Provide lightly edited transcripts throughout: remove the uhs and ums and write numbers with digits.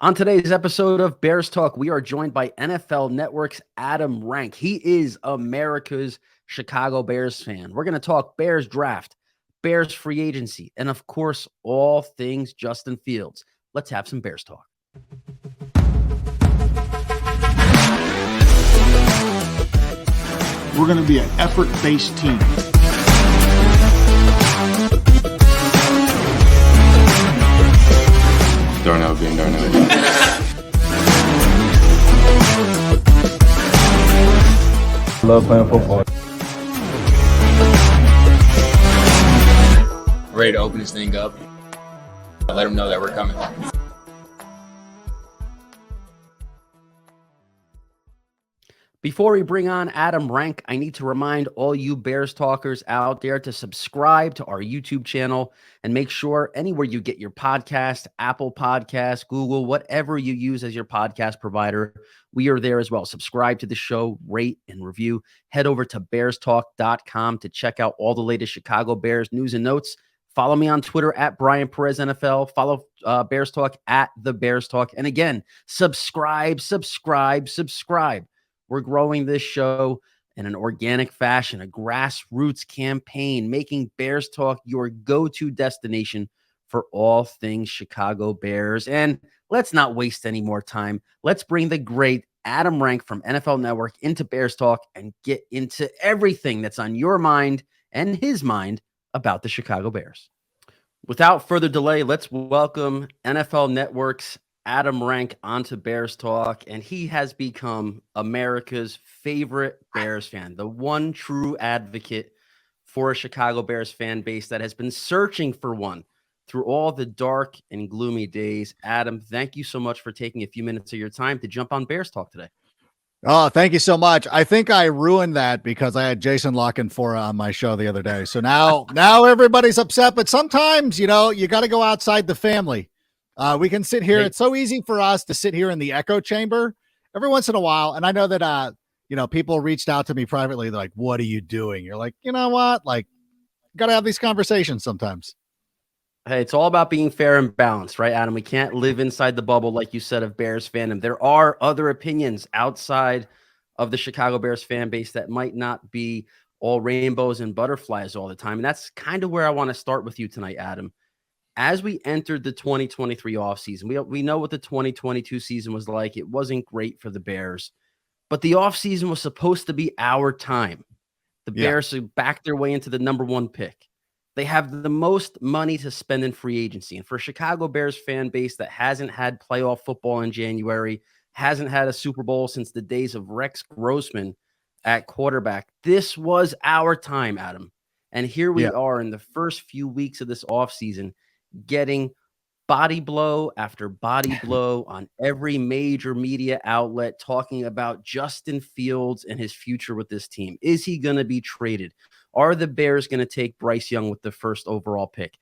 On today's episode of Bears Talk, we are joined by NFL Network's Adam Rank. He is America's Chicago Bears fan. We're going to talk Bears draft, Bears free agency, and of course, all things Justin Fields. Let's have some Bears talk. We're going to be an effort-based team. Darnell being Darnell. Love playing football. Ready to open this thing up. Let them know that we're coming. Before we bring on Adam Rank, I need to remind all you Bears talkers out there to subscribe to our YouTube channel and make sure anywhere you get your podcast, Apple Podcasts, Google, whatever you use as your podcast provider, we are there as well. Subscribe to the show, rate and review. Head over to bearstalk.com to check out all the latest Chicago Bears news and notes. Follow me on Twitter at Bryan Perez NFL. Follow Bears Talk at The Bears Talk. And again, subscribe. We're growing this show in an organic fashion, a grassroots campaign, making Bears Talk your go-to destination for all things Chicago Bears. And let's not waste any more time. Let's bring the great Adam Rank from NFL Network into Bears Talk and get into everything that's on your mind and his mind about the Chicago Bears. Without further delay, let's welcome NFL Network's Adam Rank onto Bears Talk, and he has become America's favorite Bears fan, the one true advocate for a Chicago Bears fan base that has been searching for one through all the dark and gloomy days. Adam, thank you so much for taking a few minutes of your time to jump on Bears Talk today. Oh, thank you so much. I think I ruined that because I had Jason Lockenfora on my show the other day. So now everybody's upset, but sometimes, you got to go outside the family. We can sit here. It's so easy for us to sit here in the echo chamber every once in a while. And I know that, people reached out to me privately. They're like, what are you doing? You're like, you know what? Like, got to have these conversations sometimes. Hey, it's all about being fair and balanced, right, Adam? We can't live inside the bubble, like you said, of Bears fandom. There are other opinions outside of the Chicago Bears fan base that might not be all rainbows and butterflies all the time. And that's kind of where I want to start with you tonight, Adam. As we entered the 2023 offseason, we know what the 2022 season was like. It wasn't great for the Bears, but the offseason was supposed to be our time. The Bears backed their way into the number one pick. They have the most money to spend in free agency. And for a Chicago Bears fan base that hasn't had playoff football in January, hasn't had a Super Bowl since the days of Rex Grossman at quarterback, this was our time, Adam. And here we are in the first few weeks of this offseason, getting body blow after body blow on every major media outlet talking about Justin Fields and his future with this team. Is he going to be traded? Are the Bears going to take Bryce Young with the first overall pick?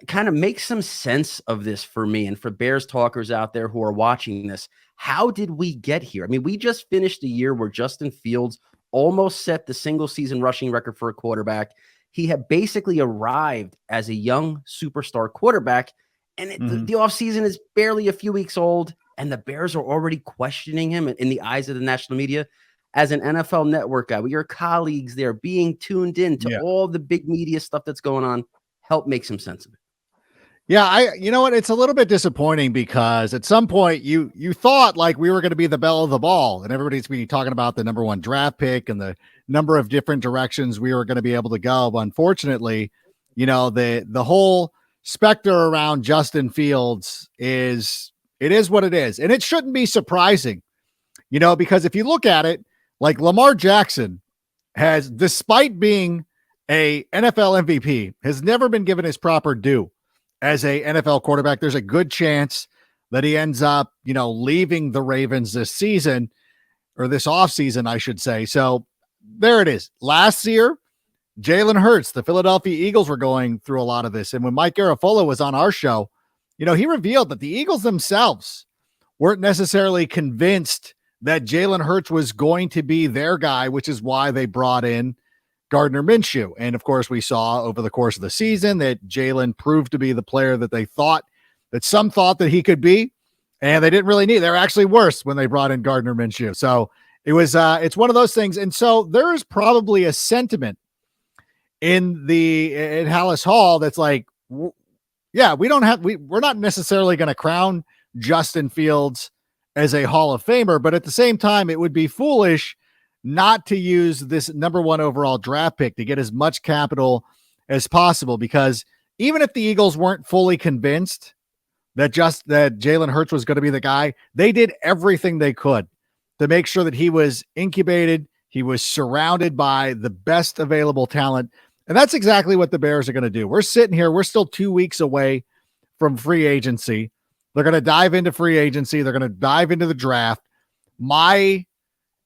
Kind of make some sense of this for me and for Bears talkers out there who are watching this. How did we get here? I mean, we just finished a year where Justin Fields almost set the single season rushing record for a quarterback. He had basically arrived as a young superstar quarterback, and the offseason is barely a few weeks old, and the Bears are already questioning him in the eyes of the national media. As an NFL Network guy, with your colleagues there being tuned in to all the big media stuff that's going on, help make some sense of it. Yeah, you know what? It's a little bit disappointing because at some point you thought like we were going to be the belle of the ball and everybody's been talking about the number one draft pick and the number of different directions we were going to be able to go. But unfortunately, the whole specter around Justin Fields is what it is. And it shouldn't be surprising, because if you look at it, like Lamar Jackson has, despite being a NFL MVP, has never been given his proper due as a NFL quarterback. There's a good chance that he ends up, leaving the Ravens this season or this offseason, I should say. So there it is. Last year, Jalen Hurts, the Philadelphia Eagles were going through a lot of this. And when Mike Garafolo was on our show, he revealed that the Eagles themselves weren't necessarily convinced that Jalen Hurts was going to be their guy, which is why they brought in Gardner Minshew. And of course, we saw over the course of the season that Jalen proved to be the player that they thought, that some thought that he could be. And they didn't really need. They're actually worse when they brought in Gardner Minshew. So it was it's one of those things. And so there is probably a sentiment in Hallis Hall that's like, yeah, we're not necessarily going to crown Justin Fields as a Hall of Famer, but at the same time, it would be foolish not to use this number 1 overall draft pick to get as much capital as possible, because even if the Eagles weren't fully convinced that Jalen Hurts was going to be the guy, they did everything they could to make sure that he was incubated, he was surrounded by the best available talent. And that's exactly what the Bears are going to do. We're sitting here, we're still 2 weeks away from free agency. They're going to dive into free agency. They're going to dive into the draft. My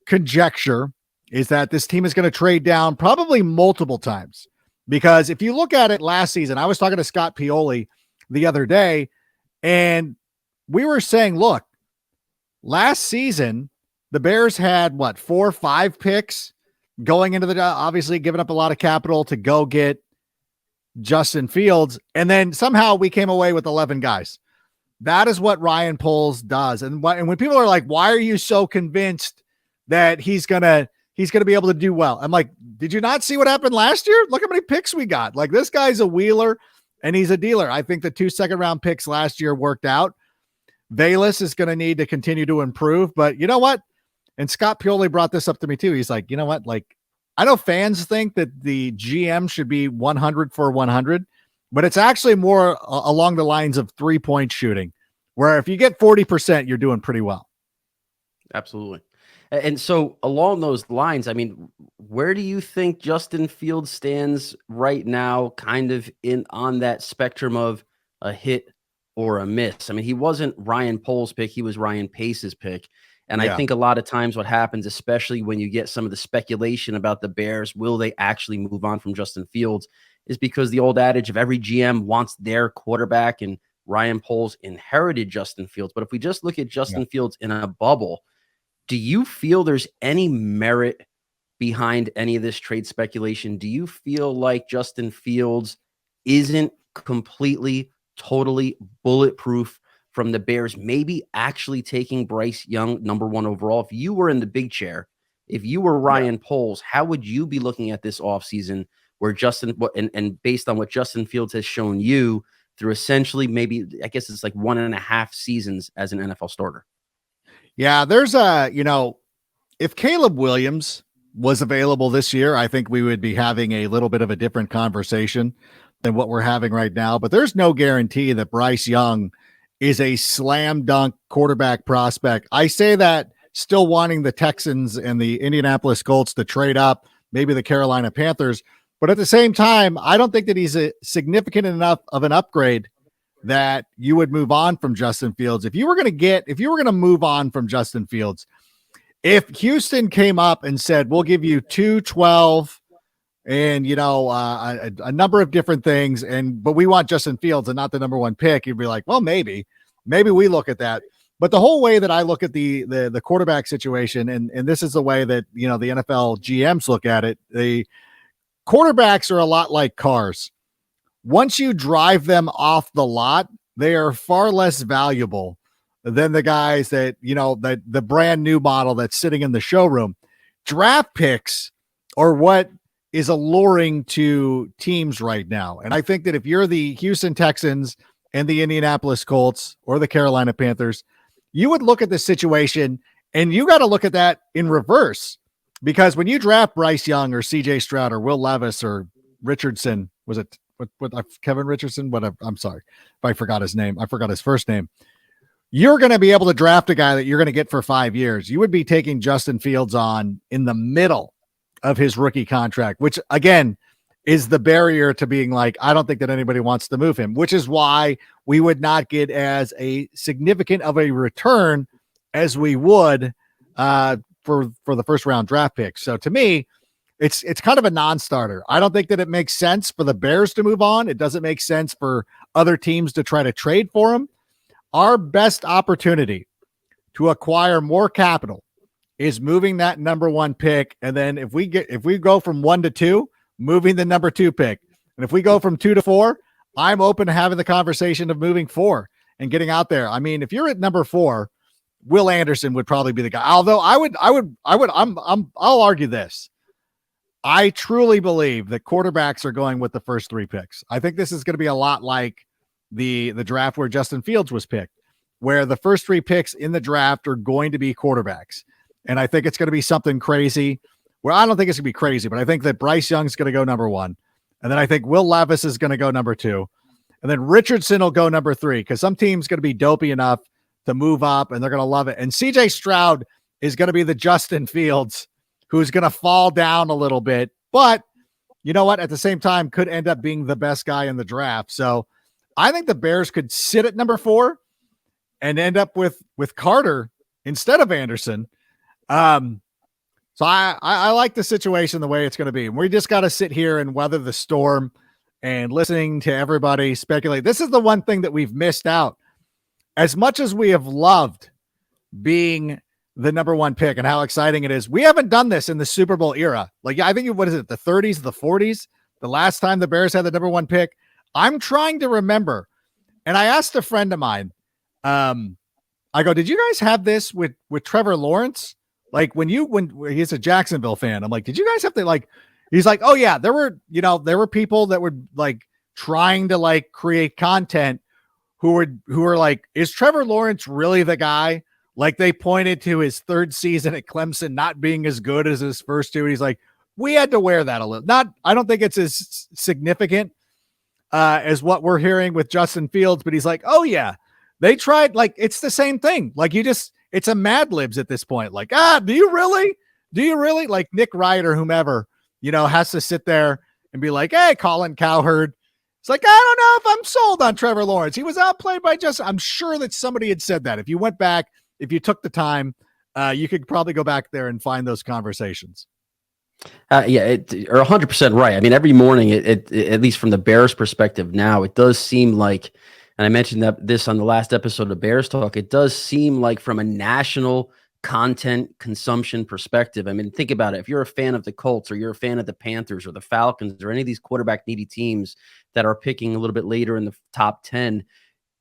conjecture is that this team is going to trade down probably multiple times, because if you look at it last season, I was talking to Scott Pioli the other day, and we were saying, look, last season, the Bears had 4 or 5 picks going into the, obviously giving up a lot of capital to go get Justin Fields. And then somehow we came away with 11 guys. That is what Ryan Poles does. And when people are like, why are you so convinced that he's going to be able to do well? I'm like, did you not see what happened last year? Look how many picks we got. Like, this guy's a wheeler and he's a dealer. I think the 2 second-round picks last year worked out. Valus is going to need to continue to improve, but you know what? And Scott Pioli brought this up to me too. He's like, you know what? Like, I know fans think that the GM should be 100 for 100, but it's actually more along the lines of 3-point shooting, where if you get 40%, you're doing pretty well. Absolutely. And so along those lines, I mean, where do you think Justin Fields stands right now, kind of on that spectrum of a hit or a miss? I mean, he wasn't Ryan Poles' pick. He was Ryan Pace's pick. And I think a lot of times what happens, especially when you get some of the speculation about the Bears, will they actually move on from Justin Fields, is because the old adage of every GM wants their quarterback, and Ryan Poles inherited Justin Fields. But if we just look at Justin Fields in a bubble, do you feel there's any merit behind any of this trade speculation? Do you feel like Justin Fields isn't completely, totally bulletproof from the Bears maybe actually taking Bryce Young number 1 overall? If you were in the big chair, if you were Ryan Poles, how would you be looking at this offseason where and based on what Justin Fields has shown you through essentially maybe, I guess it's like 1.5 seasons as an NFL starter? Yeah, there's if Caleb Williams was available this year, I think we would be having a little bit of a different conversation than what we're having right now. But there's no guarantee that Bryce Young is a slam dunk quarterback prospect. I say that still wanting the Texans and the Indianapolis Colts to trade up, maybe the Carolina Panthers. But at the same time, I don't think that he's a significant enough of an upgrade that you would move on from Justin Fields. If you were going to move on from Justin Fields, if Houston came up and said, we'll give you 212 and, a number of different things, but we want Justin Fields and not the number 1 pick, you'd be like, well, maybe we look at that. But the whole way that I look at the quarterback situation, and this is the way that, the NFL GMs look at it, the quarterbacks are a lot like cars. Once you drive them off the lot, they are far less valuable than the guys that, the brand new model that's sitting in the showroom. Draft picks are what is alluring to teams right now. And I think that if you're the Houston Texans and the Indianapolis Colts or the Carolina Panthers, you would look at the situation and you got to look at that in reverse, because when you draft Bryce Young or CJ Stroud or Will Levis or Richardson, was it Kevin Richardson? I'm sorry if I forgot his name. I forgot his first name. You're going to be able to draft a guy that you're going to get for 5 years. You would be taking Justin Fields on in the middle of his rookie contract, which again is the barrier to being like, I don't think that anybody wants to move him, which is why we would not get as a significant of a return as we would for the first round draft pick. So to me, it's kind of a non-starter. I don't think that it makes sense for the Bears to move on. It doesn't make sense for other teams to try to trade for him. Our best opportunity to acquire more capital is moving that number 1 pick. And then if we go from 1 to 2, moving the number 2 pick. And if we go from 2 to 4, I'm open to having the conversation of moving 4. and getting out there. I mean, if you're at number 4, Will Anderson would probably be the guy. Although I'll argue this. I truly believe that quarterbacks are going with the first 3 picks. I think this is going to be a lot like the draft where Justin Fields was picked, where the first 3 picks in the draft are going to be quarterbacks. And I think it's going to be something crazy. Well, I don't think it's going to be crazy, but I think that Bryce Young's going to go number 1. And then I think Will Levis is going to go number 2. And then Richardson will go number 3 because some team's going to be dopey enough to move up and they're going to love it. And CJ Stroud is going to be the Justin Fields who's going to fall down a little bit. But you know what? At the same time, could end up being the best guy in the draft. So I think the Bears could sit at number 4 and end up with Carter instead of Anderson. So I like the situation the way it's going to be. We just got to sit here and weather the storm and listening to everybody speculate. This is the one thing that we've missed out. As much as we have loved being the number 1 pick and how exciting it is, we haven't done this in the Super Bowl era. Like, I think, what is it, the 30s, the 40s, the last time the Bears had the number 1 pick? I'm trying to remember. And I asked a friend of mine, I go, did you guys have this with Trevor Lawrence? Like when he's a Jacksonville fan, I'm like, did you guys have to like, he's like, oh yeah, there were people that were like trying to like create content who were like, is Trevor Lawrence really the guy? Like they pointed to his 3rd season at Clemson not being as good as his first 2. And he's like, we had to wear that a little. I don't think it's as significant as what we're hearing with Justin Fields, but he's like, oh yeah, they tried. Like, it's the same thing. Like it's a Mad Libs at this point. Like, do you really like Nick Wright or whomever, has to sit there and be like, hey, Colin Cowherd. It's like, I don't know if I'm sold on Trevor Lawrence. He was outplayed by Justin. I'm sure that somebody had said that. If you went back, if you took the time, you could probably go back there and find those conversations. You're 100% right. I mean, every morning, it at least from the Bears' perspective now, it does seem like, and I mentioned this on the last episode of Bears Talk, it does seem like from a national content consumption perspective. I mean, think about it. If you're a fan of the Colts or you're a fan of the Panthers or the Falcons or any of these quarterback needy teams that are picking a little bit later in the top 10,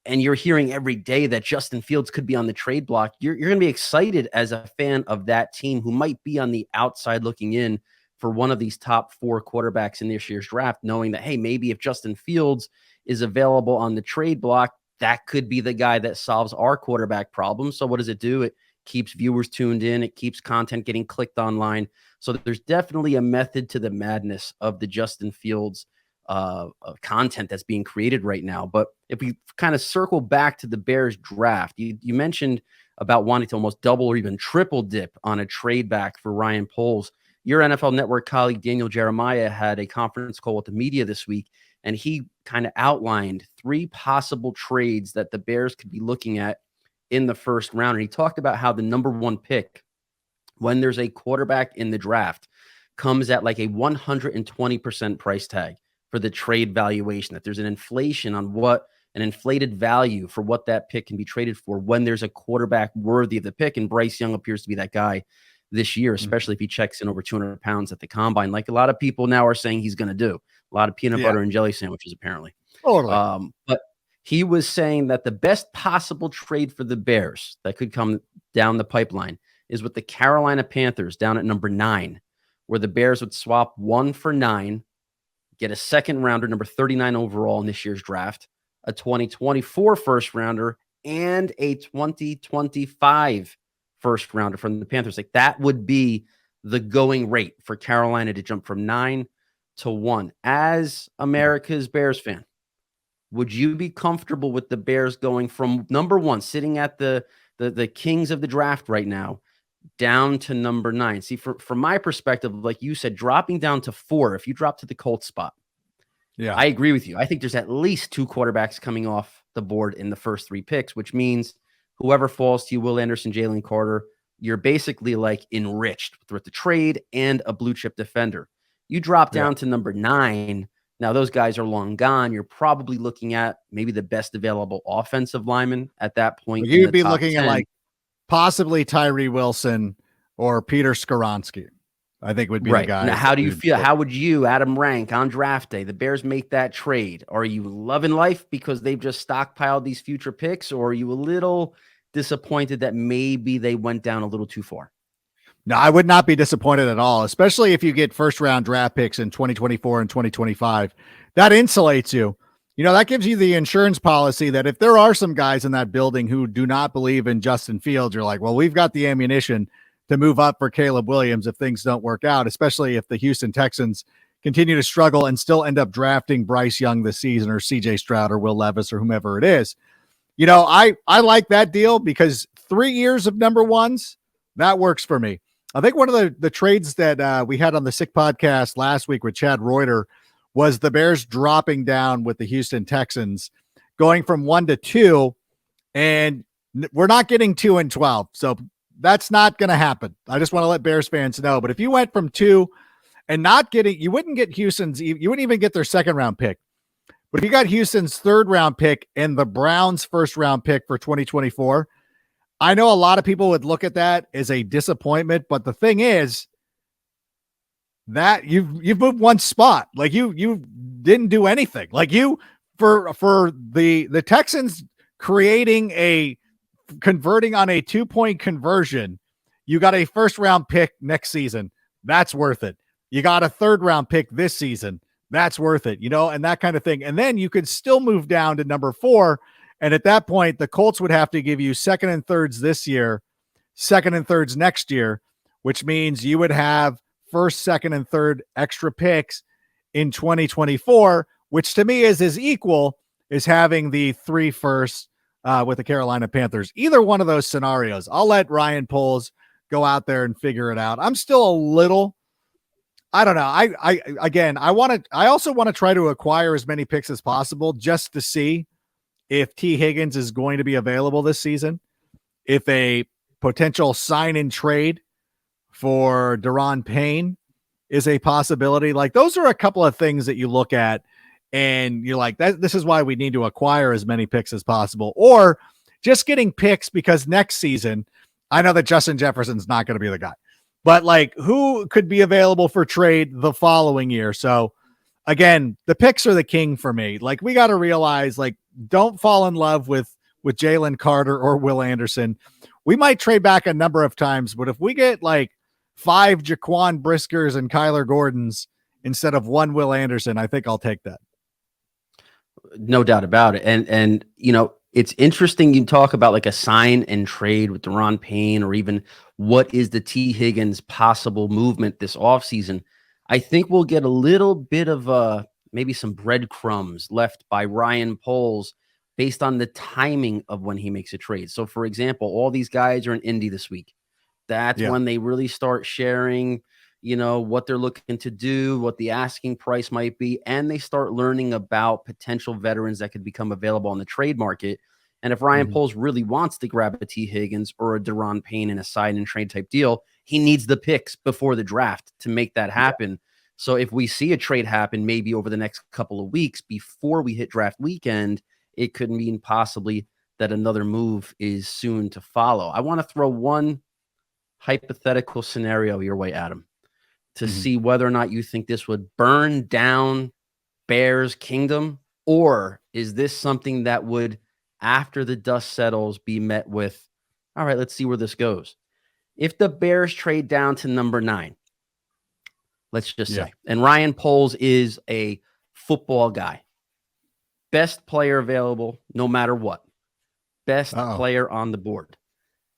and you're hearing every day that Justin Fields could be on the trade block, you're going to be excited as a fan of that team who might be on the outside looking in for one of these top 4 quarterbacks in this year's draft, knowing that, hey, maybe if Justin Fields is available on the trade block, that could be the guy that solves our quarterback problem. So what does it do? It keeps viewers tuned in. It keeps content getting clicked online. So there's definitely a method to the madness of the Justin Fields content that's being created right now. But if we kind of circle back to the Bears draft, you mentioned about wanting to almost double or even triple dip on a trade back for Ryan Poles. Your NFL Network colleague, Daniel Jeremiah, had a conference call with the media this week, and he kind of outlined 3 possible trades that the Bears could be looking at in the first round. And he talked about how the number 1 pick, when there's a quarterback in the draft, comes at like a 120% price tag for the trade valuation, that there's an inflation on an inflated value for what that pick can be traded for when there's a quarterback worthy of the pick. And Bryce Young appears to be that guy this year, especially if he checks in over 200 pounds at the combine, like a lot of people now are saying he's going to do. A lot of peanut butter and jelly sandwiches, apparently. Totally. But he was saying that the best possible trade for the Bears that could come down the pipeline is with the Carolina Panthers down at number 9, where the Bears would swap 1 for 9, get a second rounder, number 39 overall in this year's draft, a 2024 first rounder, and a 2025 first rounder from the Panthers. Like, that would be the going rate for Carolina to jump from 9 to 1. As America's Bears fan, would you be comfortable with the Bears going from number 1, sitting at the kings of the draft right now, down to number 9? See, from my perspective, like you said, dropping down to 4, if you drop to the Colts spot, yeah, I agree with you. I think there's at least 2 quarterbacks coming off the board in the first 3 picks, which means whoever falls to you, Will Anderson, Jalen Carter, you're basically like enriched with the trade and a blue chip defender. You drop down to number 9. Now those guys are long gone. You're probably looking at maybe the best available offensive lineman at that point. You would be looking 10. At like possibly Tyree Wilson or Peter Skoronski. I think would be the Right. guys. Now, how do you we would feel? look. How would you, Adam, rank on draft day? The Bears make that trade. Are you loving life because they've just stockpiled these future picks, or are you a little disappointed that maybe they went down a little too far? No, I would not be disappointed at all, especially if you get first round draft picks in 2024 and 2025. That insulates you. You know, that gives you the insurance policy that if there are some guys in that building who do not believe in Justin Fields, you're like, well, we've got the ammunition to move up for Caleb Williams if things don't work out, especially if the Houston Texans continue to struggle and still end up drafting Bryce Young this season or CJ Stroud or Will Levis or whomever it is. You know, I like that deal because 3 years of number ones, that works for me. I think one of the trades that we had on the Sick podcast last week with Chad Reuter was the Bears dropping down with the Houston Texans, going from 1 to 2, and we're not getting 2 and 12. So that's not going to happen. I just want to let Bears fans know. But if you went from 2 and not getting, you wouldn't get Houston's, you wouldn't even get their second round pick. But if you got Houston's third round pick and the Browns' first round pick for 2024, I know a lot of people would look at that as a disappointment. But the thing is that you've moved one spot. Like you didn't do anything. Like you for the Texans converting on a 2-point conversion, you got a first round pick next season. That's worth it. You got a third round pick this season. That's worth it, you know, and that kind of thing. And then you could still move down to number 4. And at that point, the Colts would have to give you second and thirds this year, second and thirds next year, which means you would have first, second, and third extra picks in 2024, which to me is as equal as having the 3 firsts with the Carolina Panthers. Either one of those scenarios, I'll let Ryan Poles go out there and figure it out. I'm still a little, I don't know. I also want to try to acquire as many picks as possible just to see if T. Higgins is going to be available this season, if a potential sign and trade for Daron Payne is a possibility. Like those are a couple of things that you look at and you're like, this is why we need to acquire as many picks as possible, or just getting picks because next season, I know that Justin Jefferson's not going to be the guy, but like who could be available for trade the following year? So again, the picks are the king for me. Like we got to realize, like, don't fall in love with Jalen Carter or Will Anderson. We might trade back a number of times, but if we get like 5 Jaquan Briskers and Kyler Gordons instead of 1 Will Anderson, I think I'll take that. No doubt about it. And you know, it's interesting you talk about like a sign and trade with Daron Payne, or even what is the T. Higgins possible movement this offseason. I think we'll get a little bit of maybe some breadcrumbs left by Ryan Poles based on the timing of when he makes a trade. So, for example, all these guys are in Indy this week. That's when they really start sharing, you know, what they're looking to do, what the asking price might be, and they start learning about potential veterans that could become available on the trade market. And if Ryan Poles really wants to grab a T. Higgins or a Daron Payne in a sign and trade type deal, he needs the picks before the draft to make that happen. Yeah. So if we see a trade happen maybe over the next couple of weeks before we hit draft weekend, it could mean possibly that another move is soon to follow. I want to throw one hypothetical scenario your way, Adam, to see whether or not you think this would burn down Bears Kingdom, or is this something that would, after the dust settles, be met with, all right, let's see where this goes. If the Bears trade down to number 9, let's just say, and Ryan Poles is a football guy, best player available, no matter what, best player on the board.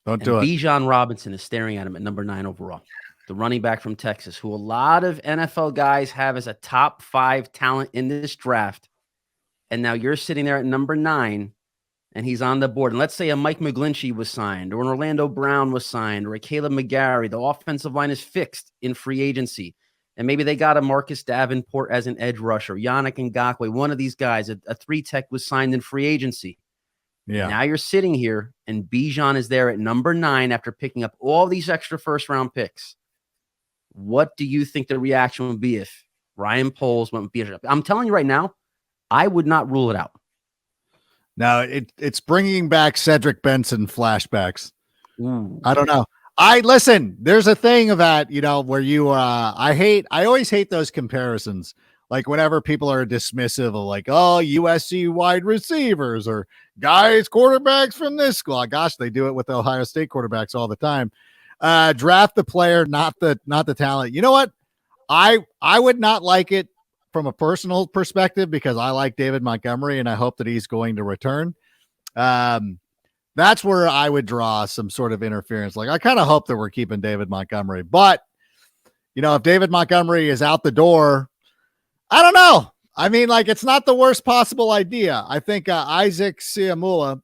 Don't do it. Bijan Robinson is staring at him at number 9 overall, the running back from Texas, who a lot of NFL guys have as a top 5 talent in this draft. And now you're sitting there at number 9, and he's on the board. And let's say a Mike McGlinchey was signed, or an Orlando Brown was signed, or a Caleb McGarry. The offensive line is fixed in free agency. And maybe they got a Marcus Davenport as an edge rusher, Yannick Ngakoue, one of these guys, a 3-tech was signed in free agency. Yeah. Now you're sitting here, and Bijan is there at number 9 after picking up all these extra first-round picks. What do you think the reaction would be if Ryan Poles went with Bijan? I'm telling you right now, I would not rule it out. Now, it's bringing back Cedric Benson flashbacks. Ooh. I don't know. listen, there's a thing of that, where I always hate those comparisons. Like whenever people are dismissive of like, oh, USC wide receivers or guys, quarterbacks from this school. Gosh, they do it with Ohio State quarterbacks all the time. Draft the player, not the talent. You know what? I would not like it from a personal perspective because I like David Montgomery and I hope that he's going to return. That's where I would draw some sort of interference. Like I kind of hope that we're keeping David Montgomery, but if David Montgomery is out the door, I don't know. I mean, like it's not the worst possible idea. I think Isaac Siamula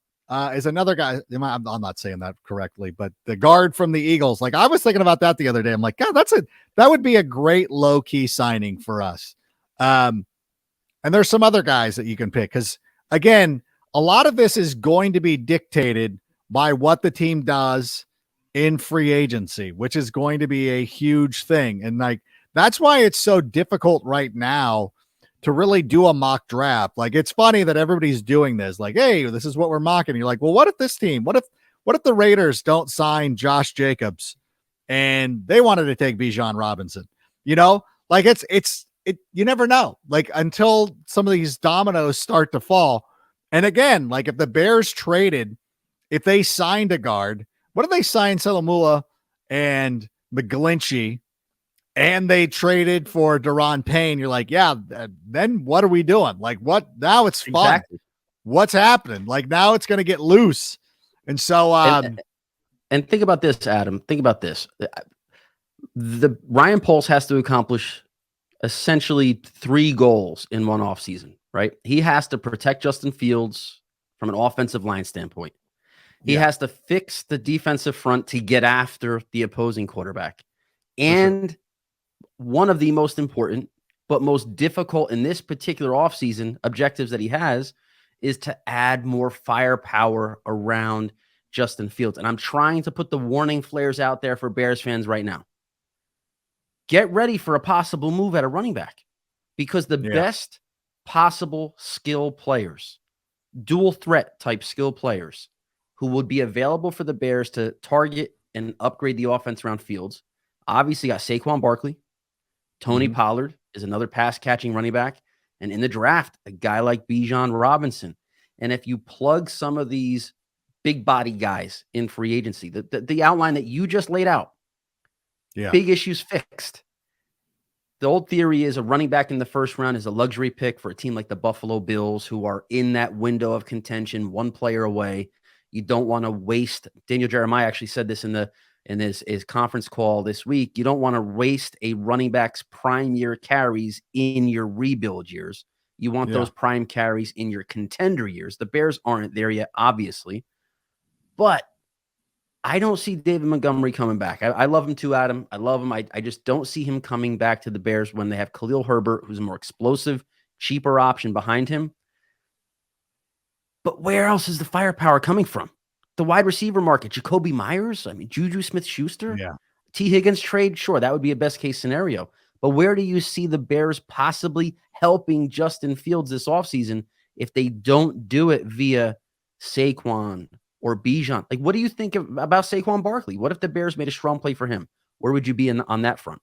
is another guy. I'm not saying that correctly, but the guard from the Eagles. Like I was thinking about that the other day. I'm like, God, that would be a great low key signing for us. And there's some other guys that you can pick because again, a lot of this is going to be dictated by what the team does in free agency, which is going to be a huge thing. And like, that's why it's so difficult right now to really do a mock draft. Like, it's funny that everybody's doing this. Like, hey, this is what we're mocking. You're like, well, what if this team? What if the Raiders don't sign Josh Jacobs and they wanted to take Bijan Robinson? Like you never know. Like until some of these dominoes start to fall. And again, like if the Bears traded, if they signed a guard, what if they signed Salamula and McGlinchey? And they traded for Daron Payne. You're like, yeah, then what are we doing? Like, what? Now it's fun. Exactly. What's happening? Like, now it's going to get loose. And so, and think about this, Adam. Think about this. The Ryan Poles has to accomplish essentially 3 goals in one offseason, right? He has to protect Justin Fields from an offensive line standpoint. He has to fix the defensive front to get after the opposing quarterback. And one of the most important, but most difficult in this particular offseason objectives that he has is to add more firepower around Justin Fields. And I'm trying to put the warning flares out there for Bears fans right now. Get ready for a possible move at a running back because the best possible skill players, dual threat type skill players who would be available for the Bears to target and upgrade the offense around Fields. Obviously got Saquon Barkley. Tony Pollard is another pass-catching running back. And in the draft, a guy like Bijan Robinson. And if you plug some of these big body guys in free agency, the outline that you just laid out, big issues fixed. The old theory is a running back in the first round is a luxury pick for a team like the Buffalo Bills who are in that window of contention, one player away. You don't want to waste. Daniel Jeremiah actually said this in his conference call this week. You don't want to waste a running back's prime year carries in your rebuild years. You want those prime carries in your contender years. The Bears aren't there yet, obviously. But I don't see David Montgomery coming back. I love him too, Adam. I love him. I just don't see him coming back to the Bears when they have Khalil Herbert, who's a more explosive, cheaper option behind him. But where else is the firepower coming from? The wide receiver market, Jacoby Myers, Juju Smith-Schuster, T. Higgins trade, sure, that would be a best case scenario. But where do you see the Bears possibly helping Justin Fields this offseason if they don't do it via Saquon or Bijan? Like, what do you think about Saquon Barkley? What if the Bears made a strong play for him? Where would you be on that front?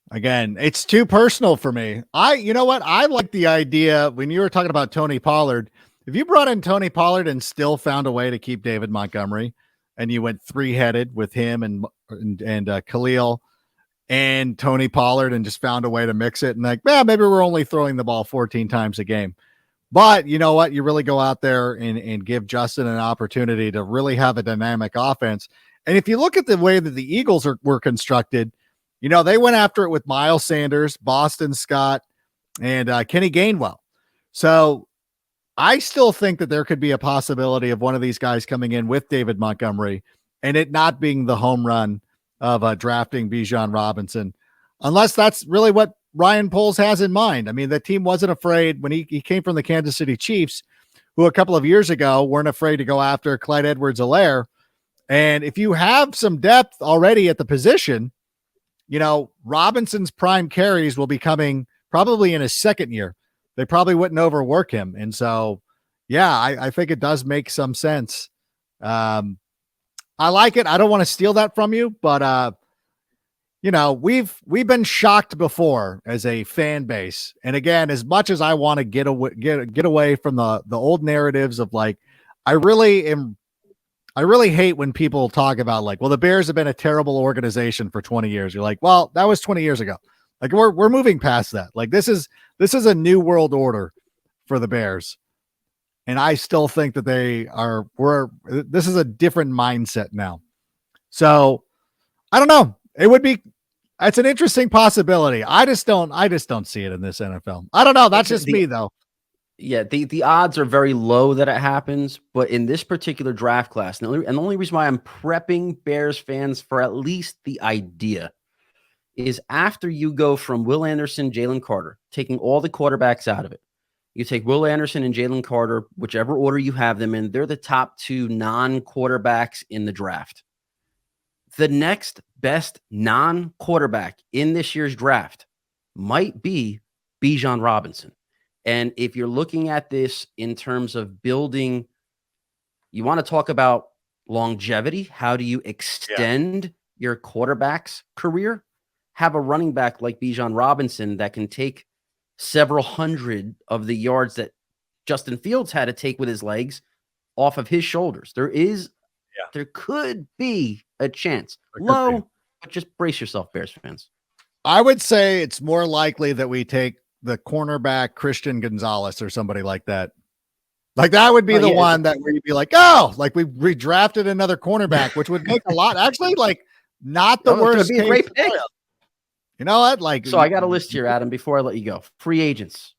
Again, it's too personal for me. You know what? I like the idea when you were talking about Tony Pollard. If you brought in Tony Pollard and still found a way to keep David Montgomery and you went 3-headed with him and Khalil and Tony Pollard and just found a way to mix it and like, maybe we're only throwing the ball 14 times a game. But you know what? You really go out there and give Justin an opportunity to really have a dynamic offense. And if you look at the way that the Eagles were constructed, they went after it with Miles Sanders, Boston Scott, and Kenny Gainwell. So I still think that there could be a possibility of one of these guys coming in with David Montgomery and it not being the home run of drafting Bijan Robinson, unless that's really what Ryan Poles has in mind. I mean, the team wasn't afraid when he came from the Kansas City Chiefs, who a couple of years ago weren't afraid to go after Clyde Edwards-Helaire. And if you have some depth already at the position, Robinson's prime carries will be coming probably in his second year. They probably wouldn't overwork him. And so, I think it does make some sense. I like it. I don't want to steal that from you, but we've been shocked before as a fan base. And again, as much as I want to get away from the old narratives of like, I really hate when people talk about like, well, the Bears have been a terrible organization for 20 years. You're like, well, that was 20 years ago. Like we're moving past that. Like this is a new world order for the Bears. And I still think that this is a different mindset now. So I don't know. It's an interesting possibility. I just don't see it in this NFL. I don't know. That's just me though. Yeah, the odds are very low that it happens, but in this particular draft class, and the only reason why I'm prepping Bears fans for at least the idea is after you go from Will Anderson, Jalen Carter, taking all the quarterbacks out of it. You take Will Anderson and Jalen Carter, whichever order you have them in, they're the top two non-quarterbacks in the draft. The next best non-quarterback in this year's draft might be Bijan Robinson. And if you're looking at this in terms of building, you want to talk about longevity. How do you extend your quarterback's career? Have a running back like Bijan Robinson that can take several hundred of the yards that Justin Fields had to take with his legs off of his shoulders. There could be a chance. Low, but just brace yourself, Bears fans. I would say it's more likely that we take the cornerback Christian Gonzalez or somebody like that. Like that would be one that where you'd be like, oh, like we redrafted another cornerback, which would make a lot. Actually, like not the worst. Be a great pick. You know what? Like, so I got a list here, Adam, before I let you go. Free agents.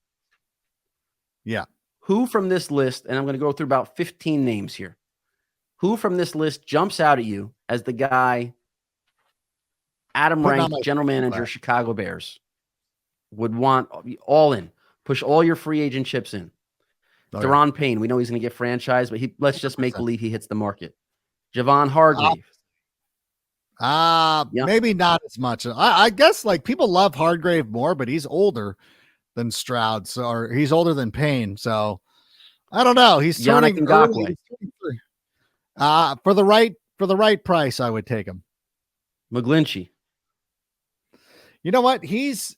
Yeah. Who from this list, and I'm going to go through about 15 names here. Who from this list jumps out at you as the guy, Adam Rank, general manager, Chicago Bears, would want all in? Push all your free agent chips in. Deron Payne, we know he's going to get franchised, but let's just make believe he hits the market. Javon Hargrave. Maybe not as much. I guess like people love Hargrave more, but he's older than Stroud, or he's older than Payne. So I don't know. He's turning early. For the right price, I would take him. McGlinchey. You know what? He's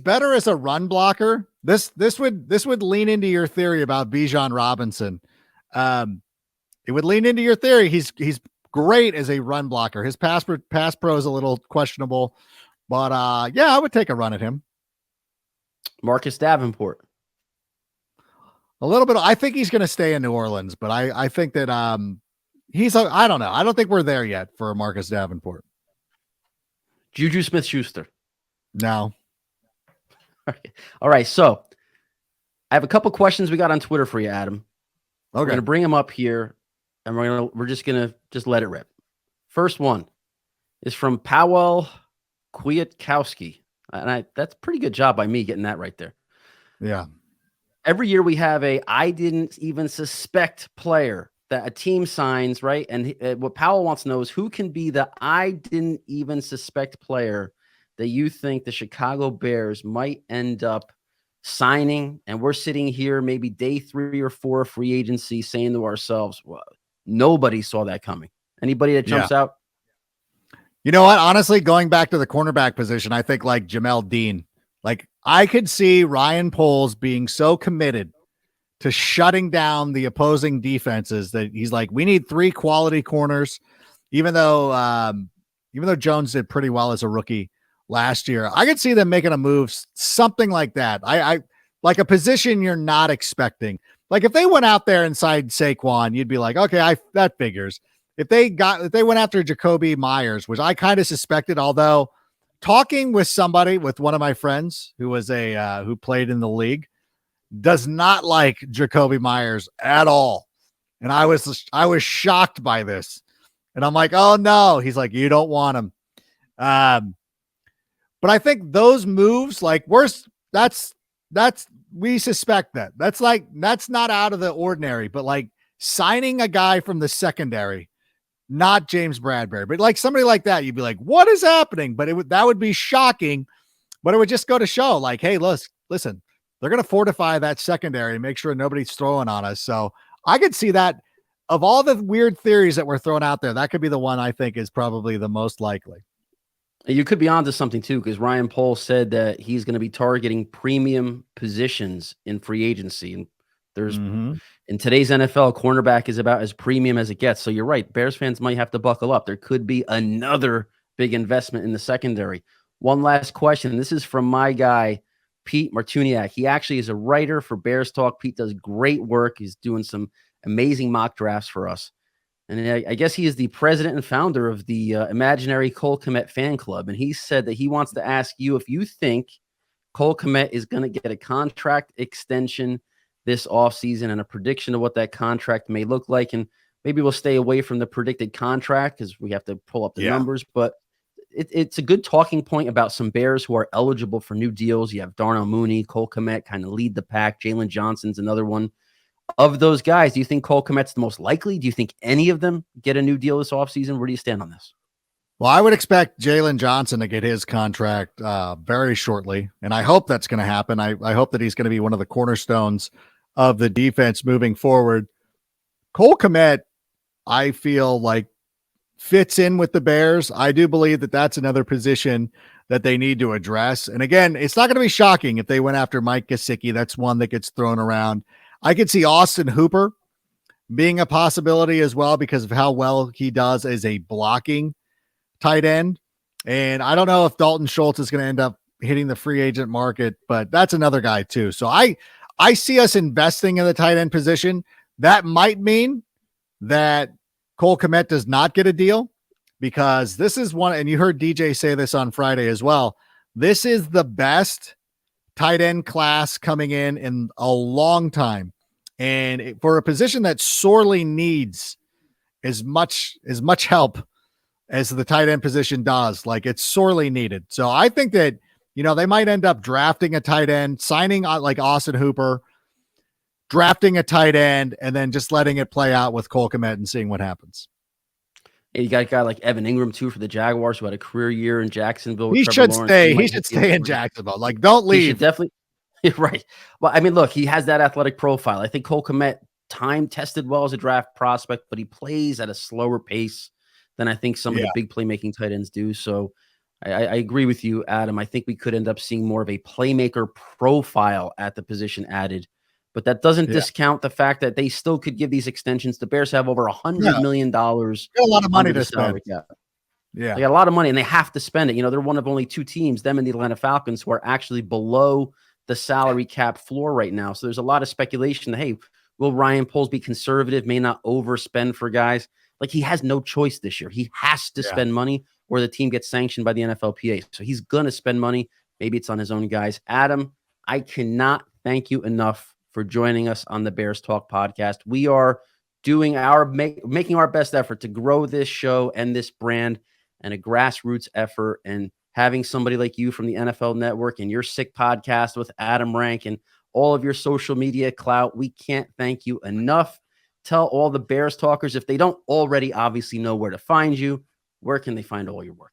better as a run blocker. This would lean into your theory about Bijan Robinson. It would lean into your theory. He's great as a run blocker. His pass pro is a little questionable, but I would take a run at him. Marcus Davenport. A little bit. I think he's going to stay in New Orleans, but I think that I don't know. I don't think we're there yet for Marcus Davenport. Juju Smith-Schuster. No. All right. So I have a couple questions we got on Twitter for you, Adam. Okay. We're going to bring them up here, and we're just going to let it rip. First one is from Powell Kwiatkowski. And that's a pretty good job by me getting that right there. Yeah. Every year we have I didn't even suspect player that a team signs, right? And what Powell wants to know is who can be the I didn't even suspect player that you think the Chicago Bears might end up signing. And we're sitting here maybe day 3 or 4 of free agency saying to ourselves, well, nobody saw that coming. Anybody that jumps out? You know what? Honestly, going back to the cornerback position, I think like Jamel Dean. Like I could see Ryan Poles being so committed to shutting down the opposing defenses that he's like, we need 3 quality corners. Even though Jones did pretty well as a rookie last year, I could see them making a move, something like that. I like a position you're not expecting. Like if they went out there inside Saquon, you'd be like, okay, that figures. If they went after Jacoby Myers, which I kind of suspected, although talking with one of my friends who was who played in the league, does not like Jacoby Myers at all. And I was shocked by this. And I'm like, oh no. He's like, you don't want him. But I think those moves, like we suspect that. That's not out of the ordinary, but like signing a guy from the secondary, not James Bradbury, but like somebody like that, you'd be like, what is happening? But that would be shocking, but it would just go to show like, hey, listen, they're going to fortify that secondary and make sure nobody's throwing on us. So I could see that of all the weird theories that were thrown out there, that could be the one I think is probably the most likely. You could be onto something too, because Ryan Poles said that he's going to be targeting premium positions in free agency, and there's in today's NFL, cornerback is about as premium as it gets. So you're right. Bears fans might have to buckle up. There could be another big investment in the secondary. One last question. This is from my guy, Pete Martuniak. He actually is a writer for Bears Talk. Pete does great work. He's doing some amazing mock drafts for us. And I guess he is the president and founder of the imaginary Cole Kmet fan club. And he said that he wants to ask you if you think Cole Kmet is going to get a contract extension this offseason and a prediction of what that contract may look like. And maybe we'll stay away from the predicted contract because we have to pull up the numbers. But it's a good talking point about some Bears who are eligible for new deals. You have Darnell Mooney, Cole Kmet kind of lead the pack. Jalen Johnson's another one. Of those guys, do you think Cole Kmet's the most likely? Do you think any of them get a new deal this offseason? Where do you stand on this? Well, I would expect Jalen Johnson to get his contract very shortly, and I hope that's going to happen. I hope that he's going to be one of the cornerstones of the defense moving forward. Cole Kmet, I feel like, fits in with the Bears. I do believe that that's another position that they need to address. And again, it's not going to be shocking if they went after Mike Gesicki. That's one that gets thrown around. I could see Austin Hooper being a possibility as well because of how well he does as a blocking tight end. And I don't know if Dalton Schultz is going to end up hitting the free agent market, but that's another guy too. So I see us investing in the tight end position. That might mean that Cole Kmet does not get a deal because this is one, and you heard DJ say this on Friday as well. This is the best tight end class coming in a long time. And for a position that sorely needs as much help as the tight end position does, like it's sorely needed. So I think that, they might end up drafting a tight end, signing like Austin Hooper, drafting a tight end, and then just letting it play out with Cole Kmet and seeing what happens. And you got a guy like Evan Ingram too for the Jaguars who had a career year in Jacksonville. He should stay. He should stay in Jacksonville. Like, don't leave. He should definitely. Right. Well, I mean, look, he has that athletic profile. I think Cole Kmet time tested well as a draft prospect, but he plays at a slower pace than I think some of the big playmaking tight ends do. So I agree with you, Adam. I think we could end up seeing more of a playmaker profile at the position added. But that doesn't discount the fact that they still could give these extensions. The Bears have over $100 million. Got a lot of money to spend. Yeah. They got a lot of money and they have to spend it. They're one of only two teams, them and the Atlanta Falcons, who are actually below the salary cap floor right now. So there's a lot of speculation that, hey, will Ryan Poles be conservative, may not overspend for guys? Like, he has no choice this year. He has to spend money or the team gets sanctioned by the NFLPA. So he's going to spend money. Maybe it's on his own guys. Adam, I cannot thank you enough for joining us on the Bears Talk podcast. We are doing making our best effort to grow this show and this brand, and a grassroots effort, and having somebody like you from the NFL Network and your sick podcast with Adam Rank and all of your social media clout. We can't thank you enough. Tell all the Bears talkers, if they don't already obviously know where to find you, where can they find all your work?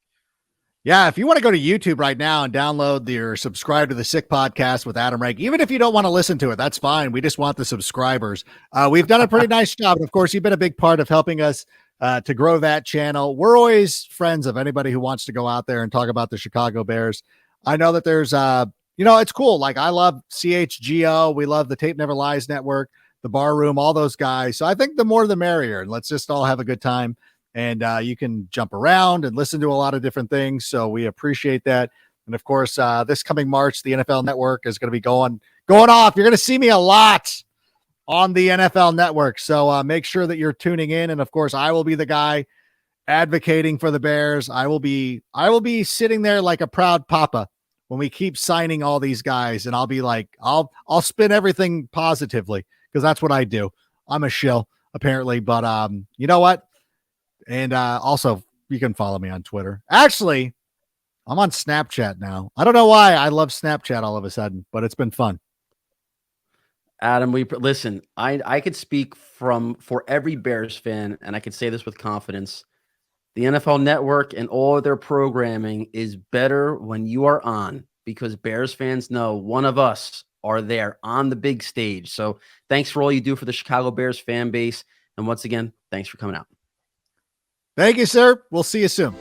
Yeah, if you want to go to YouTube right now and download or subscribe to the Sick Podcast with Adam Rank, even if you don't want to listen to it, that's fine. We just want the subscribers. We've done a pretty nice job. And of course, you've been a big part of helping us to grow that channel. We're always friends of anybody who wants to go out there and talk about the Chicago Bears. I know that there's, it's cool. Like, I love CHGO. We love the Tape Never Lies Network, the Bar Room, all those guys. So I think the more the merrier, and let's just all have a good time. And you can jump around and listen to a lot of different things. So we appreciate that. And of course, this coming March, the NFL Network is going to be going off. You're going to see me a lot on the NFL Network. So make sure that you're tuning in. And of course, I will be the guy advocating for the Bears. I will be sitting there like a proud papa when we keep signing all these guys. And I'll be like, I'll spin everything positively because that's what I do. I'm a shill apparently, but you know what? And also, you can follow me on Twitter. Actually, I'm on Snapchat now. I don't know why I love Snapchat all of a sudden, but it's been fun. Adam, listen, I could speak for every Bears fan, and I could say this with confidence. The NFL Network and all of their programming is better when you are on, because Bears fans know one of us are there on the big stage. So thanks for all you do for the Chicago Bears fan base. And once again, thanks for coming out. Thank you, sir. We'll see you soon.